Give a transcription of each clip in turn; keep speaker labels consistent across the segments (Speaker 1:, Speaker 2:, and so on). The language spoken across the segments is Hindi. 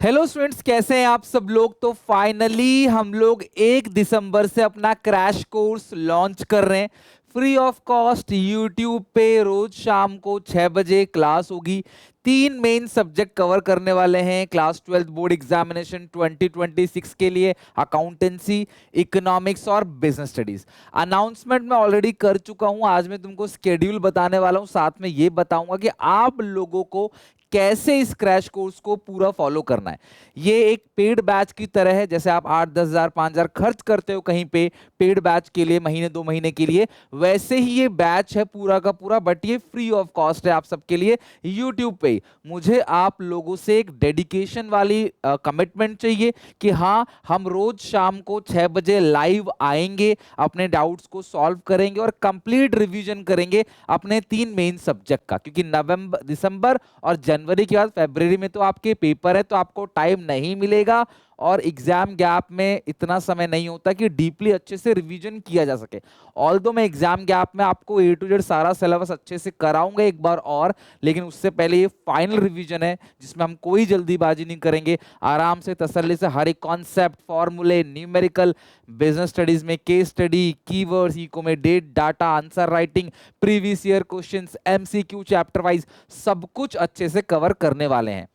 Speaker 1: हेलो स्टूडेंट्स, कैसे हैं आप सब लोग। तो फाइनली हम लोग 1 दिसंबर से अपना क्रैश कोर्स लॉन्च कर रहे हैं फ्री ऑफ कॉस्ट यूट्यूब पे। रोज शाम को 6 बजे क्लास होगी। 3 मेन सब्जेक्ट कवर करने वाले हैं क्लास 12 बोर्ड एग्जामिनेशन 2026 के लिए, अकाउंटेंसी, इकोनॉमिक्स और बिजनेस स्टडीज। अनाउंसमेंट मैं ऑलरेडी कर चुका हूं। आज मैं तुमको स्केड्यूल बताने वाला हूं, साथ में ये बताऊंगा कि आप लोगों को कैसे इस क्रैश कोर्स को पूरा फॉलो करना है। ये एक पेड बैच की तरह है। जैसे आप 8-10 हज़ार 5 हज़ार खर्च करते हो कहीं पे पेड बैच के लिए, महीने 2 महीने के लिए, वैसे ही ये बैच है पूरा का पूरा, बट ये फ्री ऑफ कॉस्ट है आप सबके लिए यूट्यूब पे ही। मुझे आप लोगों से एक डेडिकेशन वाली कमिटमेंट चाहिए कि हाँ, हम रोज शाम को 6 बजे लाइव आएंगे, अपने डाउट्स को सॉल्व करेंगे और कंप्लीट रिवीजन करेंगे अपने 3 मेन सब्जेक्ट का। क्योंकि नवंबर, दिसंबर और जनवरी के बाद फरवरी में तो आपके पेपर है, तो आपको टाइम नहीं मिलेगा और एग्जाम गैप में इतना समय नहीं होता कि डीपली अच्छे से रिवीजन किया जा सके। ऑल्दो मैं एग्जाम गैप में आपको ए टू जेड सारा सिलेबस अच्छे से कराऊंगा एक बार और, लेकिन उससे पहले ये फाइनल रिवीजन है जिसमें हम कोई जल्दीबाजी नहीं करेंगे। आराम से तसल्ली से हर एक कॉन्सेप्ट, फॉर्मूले, न्यूमेरिकल, बिजनेस स्टडीज में केस स्टडी, कीवर्ड्स, इको में date, data, answer writing, previous year questions, MCQ chapter wise सब कुछ अच्छे से कवर करने वाले हैं।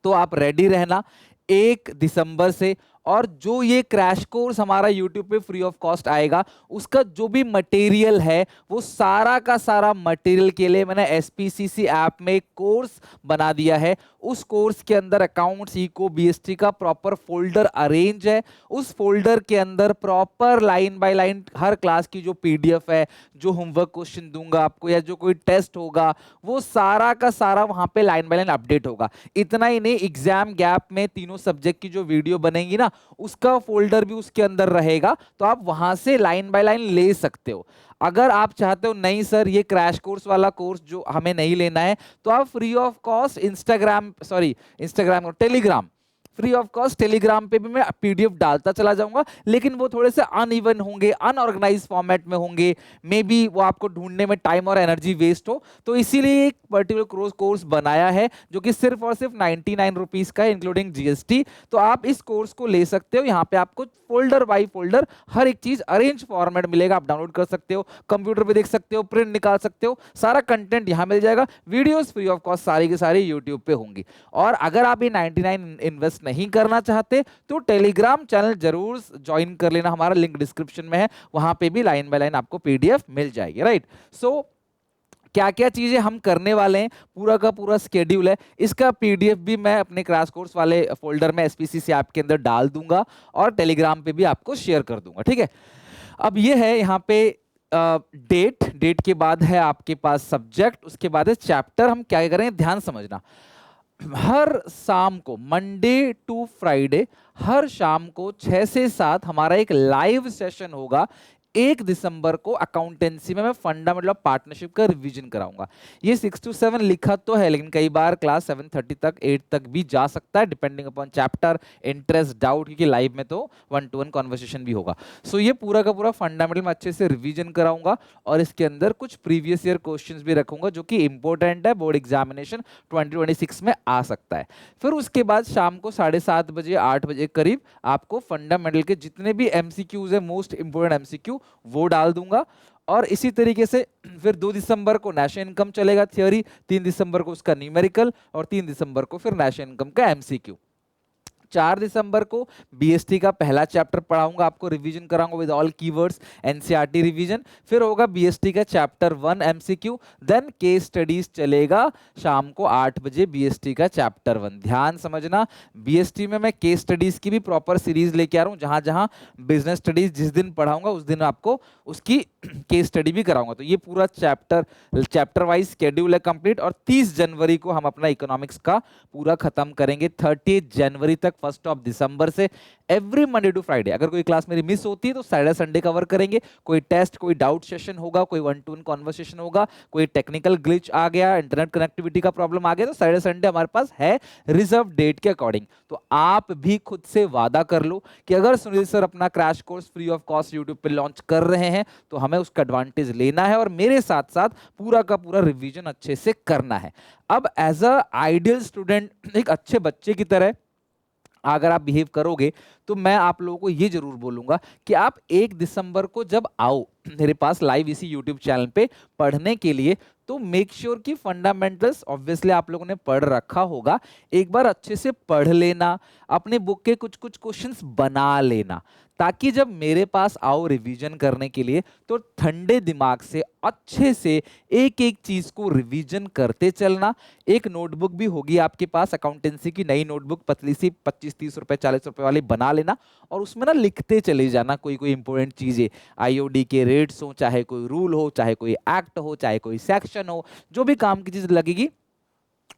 Speaker 1: तो आप रेडी रहना 1 दिसंबर से। और जो ये क्रैश कोर्स हमारा यूट्यूब पे फ्री ऑफ कॉस्ट आएगा, उसका जो भी मटेरियल है वो सारा का सारा मटेरियल के लिए मैंने एसपीसीसी ऐप में एक कोर्स बना दिया है। उस कोर्स के अंदर अकाउंट्स, इको, बीएसटी का प्रॉपर फोल्डर अरेंज है। उस फोल्डर के अंदर proper line by line her class की जो पीडीएफ है, जो होमवर्क क्वेश्चन दूंगा आपको या जो कोई टेस्ट होगा, वो सारा का सारा वहां पे लाइन बाय लाइन अपडेट होगा। इतना ही नहीं, एग्जाम गैप में तीनों सब्जेक्ट की जो वीडियो बनेगी ना, उसका फोल्डर भी उसके अंदर रहेगा, तो आप वहां से लाइन बाय लाइन ले सकते हो। अगर आप चाहते हो नहीं सर ये क्रैश कोर्स वाला कोर्स जो हमें नहीं लेना है, तो आप free of cost Instagram Telegram, free of cost Telegram पे भी मैं पीडीएफ डालता चला जाऊंगा, लेकिन वो थोड़े से अनइवन होंगे, अनऑर्गेनाइज फॉर्मेट में होंगे। मे बी वो आपको ढूंढने में टाइम और एनर्जी वेस्ट हो, तो इसीलिए एक पर्टिकुलर कोर्स बनाया है जो कि सिर्फ और सिर्फ 99 रुपीज का है, इंक्लूडिंग जीएसटी। तो आप इस कोर्स को ले सकते हो। यहाँ पे आपको फोल्डर बाई फोल्डर हर एक चीज अरेंज फॉर्मेट मिलेगा। आप डाउनलोड कर सकते हो, कंप्यूटर पे देख सकते हो, प्रिंट निकाल सकते हो, सारा कंटेंट यहाँ मिल जाएगा। वीडियोस फ्री ऑफ कॉस्ट सारी की सारी यूट्यूब पे होंगी। और अगर आप ये 99 इन्वेस्ट नहीं करना चाहते तो टेलीग्राम चैनल जरूर ज्वाइन कर लेना, हमारा लिंक डिस्क्रिप्शन में है, वहां पे भी लाइन बाय लाइन आपको पीडीएफ मिल जाएगी। राइट, सो क्या क्या चीजें हम करने वाले हैं, पूरा का पूरा स्केड्यूल है। इसका पीडीएफ भी मैं अपने क्रैश कोर्स वाले फोल्डर में एसपीसीसी ऐप के अंदर डाल दूंगा और टेलीग्राम पे भी आपको शेयर कर दूंगा। ठीक है, अब ये है यहाँ पे डेट के बाद है आपके पास सब्जेक्ट, उसके बाद है चैप्टर। हम क्या करेंगे, ध्यान समझना। हर शाम को, मंडे टू फ्राइडे, हर शाम को 6 से 7 हमारा एक लाइव सेशन होगा। 1 दिसंबर को अकाउंटेंसी में मैं फंडामेंटल ऑफ पार्टनरशिप का रिवीजन कराऊंगा। ये 6 to 7 लिखा तो है, लेकिन कई बार क्लास 7:30 तक, 8 तक भी जा सकता है, depending upon chapter, interest, doubt, क्योंकि लाइव में तो 1-to-1 कॉन्वर्सेशन भी होगा। सो ये पूरा का पूरा फंडामेंटल में अच्छे से रिवीजन कराऊंगा और इसके अंदर कुछ प्रीवियस ईयर क्वेश्चंस भी रखूंगा जो कि इंपॉर्टेंट है, बोर्ड एग्जामिनेशन 2026 में आ सकता है। फिर उसके बाद शाम को 7:30 बजे, 8 बजे करीब आपको फंडामेंटल के जितने भी एमसीक्यूज है, मोस्ट इंपोर्टेंट एमसीक्यू, वो डाल दूंगा। और इसी तरीके से फिर 2 दिसंबर को नेशनल इनकम चलेगा थियोरी, 3 दिसंबर को उसका न्यूमेरिकल और 3 दिसंबर को फिर नेशनल इनकम का एमसीक्यू। 4 दिसंबर को बीएसटी का पहला चैप्टर पढ़ाऊंगा, आपको रिवीजन कराऊंगा with all keywords, NCERT revision. फिर होगा बीएसटी का chapter 1 MCQ, then case studies चलेगा शाम को 8 बजे, बीएसटी का चैप्टर 1। ध्यान समझना, बीएसटी में मैं केस स्टडीज की भी प्रॉपर सीरीज लेके आ रहा हूं, जहां जहां बिजनेस स्टडीज जिस दिन पढ़ाऊंगा उस दिन आपको उसकी केस स्टडी भी कराऊंगा। तो ये पूरा चैप्टर वाइज स्केड्यूल है कंप्लीट। और 30 जनवरी को हम अपना इकोनॉमिक्स का पूरा खत्म करेंगे, 30 जनवरी तक, 1 दिसंबर से एवरी मंडे टू फ्राइडे। अगर कोई क्लास मेरी मिस होती है तो सैटरडे संडे कवर करेंगे। कोई टेस्ट, कोई डाउट सेशन होगा, कोई 1-to-1 कॉन्वर्सेशन होगा, कोई टेक्निकल ग्लिच आ गया, इंटरनेट कनेक्टिविटी का प्रॉब्लम आ गया, तो सैटरडे संडे हमारे पास है रिजर्व डेट के अकॉर्डिंग। तो आप भी खुद से वादा कर लो कि अगर सुनील सर अपना crash course free of cost YouTube पे लॉन्च कर रहे हैं तो हमें उसका एडवांटेज लेना है और मेरे साथ साथ पूरा का पूरा रिवीजन अच्छे से करना है। अब एज अ आइडियल स्टूडेंट, एक अच्छे बच्चे की तरह अगर आप बिहेव करोगे तो मैं आप लोगों को ये जरूर बोलूंगा कि आप 1 दिसंबर को जब आओ मेरे पास लाइव इसी यूट्यूब चैनल पे पढ़ने के लिए, तो मेक श्योर कि फंडामेंटल्स ऑब्वियसली आप लोगों ने पढ़ रखा होगा, एक बार अच्छे से पढ़ लेना, अपने बुक के कुछ कुछ क्वेश्चंस बना लेना, ताकि जब मेरे पास आओ रिवीजन करने के लिए तो ठंडे दिमाग से अच्छे से एक एक चीज को रिवीजन करते चलना। एक नोटबुक भी होगी आपके पास, अकाउंटेंसी की नई नोटबुक पतली सी 25-30 रुपए 40 रुपए वाली बना लेना, और उसमें ना लिखते चले जाना कोई कोई इंपॉर्टेंट चीजें, आईओडी के रेट्स हो, चाहे कोई रूल हो, चाहे कोई एक्ट हो, चाहे कोई सेक्शन हो, जो भी काम की चीज लगेगी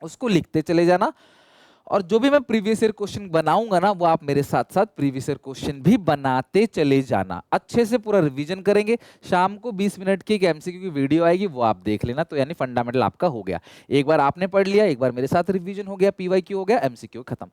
Speaker 1: उसको लिखते चले जाना। और जो भी मैं प्रीवियस ईयर क्वेश्चन बनाऊंगा ना, वो आप मेरे साथ साथ प्रीवियस ईयर क्वेश्चन भी बनाते चले जाना। अच्छे से पूरा रिवीजन करेंगे। शाम को 20 मिनट की एक एमसीक्यू की वीडियो आएगी, वो आप देख लेना, तो यानी फंडामेंटल आपका हो गया। एक बार आपने पढ़ लिया, एक बार मेरे साथ रिवीजन हो गया, पीवाईक्यू हो गया, एमसीक्यू खत्म।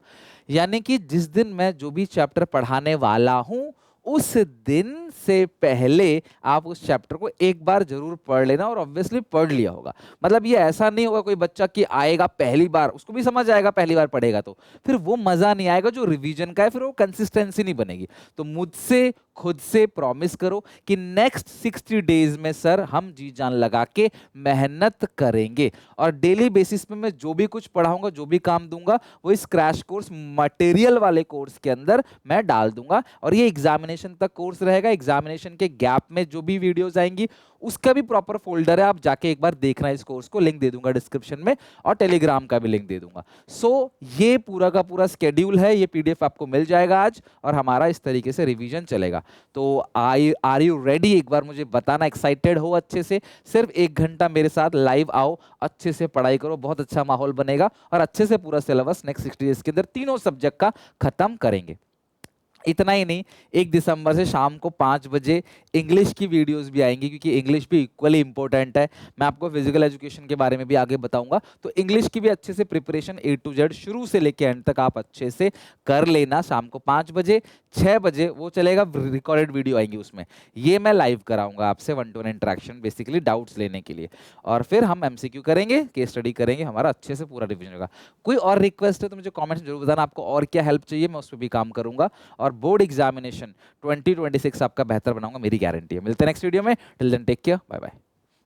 Speaker 1: यानी कि जिस दिन मैं जो भी चैप्टर पढ़ाने वाला हूं उस दिन से पहले आप उस चैप्टर को एक बार जरूर पढ़ लेना, और ऑब्वियसली पढ़ लिया होगा। मतलब ये ऐसा नहीं होगा कोई बच्चा कि आएगा पहली बार, उसको भी समझ आएगा पहली बार पढ़ेगा तो, फिर वो मजा नहीं आएगा जो रिवीजन का है, फिर वो कंसिस्टेंसी नहीं बनेगी। तो मुझसे खुद से प्रॉमिस करो कि नेक्स्ट 60 डेज में सर हम जी जान लगा के मेहनत करेंगे, और डेली बेसिस पे मैं जो भी कुछ पढ़ाऊंगा, जो भी काम दूंगा, वो इस क्रैश कोर्स मटेरियल वाले कोर्स के अंदर मैं डाल दूंगा। और ये एग्जामिनेशन तक कोर्स रहेगा। एग्जामिनेशन के गैप में जो भी वीडियोस आएंगी उसका भी प्रॉपर फोल्डर है, आप जाके एक बार देखना इस कोर्स को, लिंक दे दूंगा डिस्क्रिप्शन में, और टेलीग्राम का भी लिंक दे दूंगा। सो ये पूरा का पूरा स्केड्यूल है, ये पीडीएफ आपको मिल जाएगा आज, और हमारा इस तरीके से रिवीजन चलेगा। तो आर यू रेडी? एक बार मुझे बताना, एक्साइटेड हो अच्छे से? सिर्फ 1 घंटा मेरे साथ लाइव आओ, अच्छे से पढ़ाई करो, बहुत अच्छा माहौल बनेगा, और अच्छे से पूरा सिलेबस नेक्स्ट 60 डेज के अंदर तीनों सब्जेक्ट का खत्म करेंगे। इतना ही नहीं, 1 दिसंबर से शाम को 5 बजे इंग्लिश की वीडियोस भी आएंगी, क्योंकि इंग्लिश भी इक्वली इंपॉर्टेंट है। मैं आपको फिजिकल एजुकेशन के बारे में भी आगे बताऊंगा, तो इंग्लिश की भी अच्छे से प्रिपरेशन A to Z शुरू से लेके एंड तक आप अच्छे से कर लेना। शाम को 5 बजे, 6 बजे वो चलेगा, रिकॉर्डेड वीडियो आएंगी उसमें, ये मैं लाइव कराऊंगा आपसे 1-to-1 इंटरेक्शन, बेसिकली डाउट्स लेने के लिए, और फिर हम एमसीक्यू करेंगे, केस स्टडी करेंगे, हमारा अच्छे से पूरा रिविजन होगा। कोई और रिक्वेस्ट है तो मुझे कॉमेंट्स जरूर बताना, आपको और क्या हेल्प चाहिए, मैं उस पर भी काम करूंगा, और बोर्ड एग्जामिनेशन 2026 आपका बेहतर बनाऊंगा, मेरी गारंटी है। मिलते हैं नेक्स्ट वीडियो में, till then take care, bye bye.